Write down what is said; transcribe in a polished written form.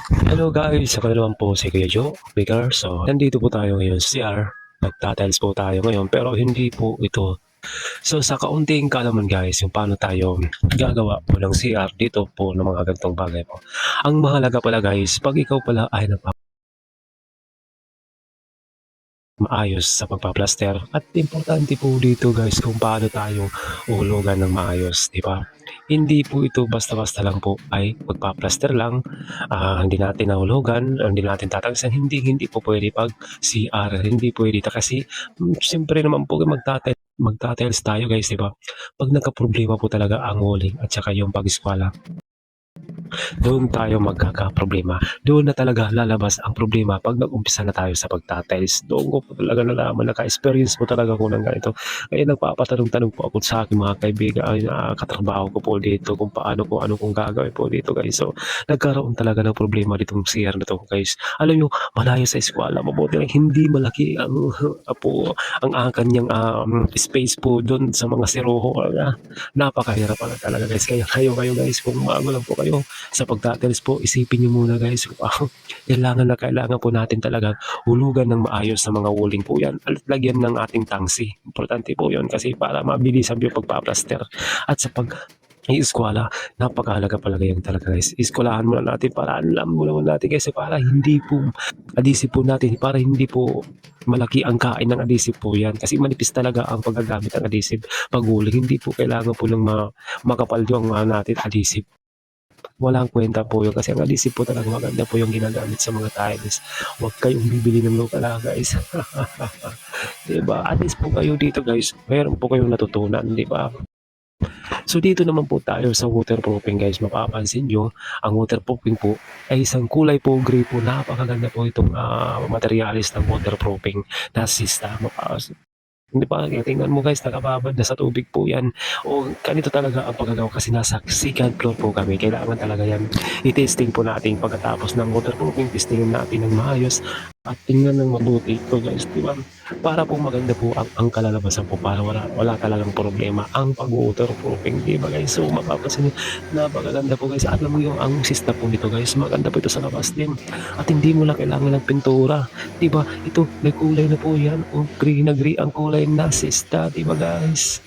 Hello guys, ako na naman po si Kuya Joe Baker. So, nandito po tayo ngayon sa CR. Nagtatiles po tayo ngayon pero hindi po ito. So, sa kaunting kalaman guys, yung paano tayo gagawa po ng CR dito po ng mga ganitong bagay po. Ang mahalaga pala guys, pag ikaw pala ay maayos sa pagpaplaster at importante po dito guys kung paano tayo uhulugan ng maayos, di ba? Hindi po ito basta-basta lang po ay magpaplaster lang, hindi natin nahulugan, hindi natin tatagsan, hindi po pwede pag CR, hindi pwede kasi siyempre naman po magtatiles tayo guys, di ba? Pag nagka-problema po talaga ang walling at saka yung pag-eskwala, doon tayo magkakaproblema. Doon na talaga lalabas ang problema pag nag-umpisa na tayo sa pagtatiles. Doon ko po talaga nalaman, naka-experience po talaga ko ng ganito. Kaya nagpapatanong-tanong po ako sa aking mga kaibigan, katrabaho ko po dito kung paano ko, ano kong gagawin po dito guys. So, nagkaroon talaga ng problema ditong CR na to guys. Alam nyo, malayo sa eskwela, mabuti lang hindi malaki ang po ang kanyang space po doon sa mga siroho. Napakahirap pala talaga guys. Kaya kayo guys, kung bago lang po kayo, sa pagtatiles po, isipin nyo muna guys, kailangan po natin talaga hulugan ng maayos sa mga walling po yan at lagyan ng ating tangsi. Importante po yun kasi para mabilisan yung pagpaplaster at sa pag eskwela, napakahalaga pala yung talaga guys. Eskwelahan muna natin para alam mo naman natin kasi para hindi po adhesive po natin, para hindi po malaki ang kain ng adhesive po yan kasi manipis talaga ang paggagamit ng adhesive pag huling. Hindi po kailangan po ng makapal yung natin adhesive. Walang kwenta po yun kasi ang adhesive po talaga maganda po yung ginagamit sa mga tiles. Huwag kayong bibili ng lokal guys. Diba? At least po kayo dito guys, meron po kayong natutunan, diba? So dito naman po tayo sa waterproofing guys, mapapansin nyo, ang waterproofing po ay isang kulay po gray po, napakaganda po itong materialis ng waterproofing na system. Hindi ba, tingnan mo guys, nakababad na sa tubig po yan. O ganito talaga ang paggagawa kasi nasa second floor po kami. Kailangan talaga yan i-testing po natin pagkatapos ng waterproofing. Testingin natin ng maayos at tingnan ng mabuti ito guys, di ba? Para po maganda po ang kalalabasan po, para wala talagang problema ang pag-waterproofing, di ba guys? So mapapansin nyo, napakaganda po guys. Alam mo yung ang system po nito guys, maganda po ito sa labas din. At hindi mo lang kailangan ng pintura. Diba? Ito, may kulay na po yan. O, green na green ang kulay na sista. Diba guys?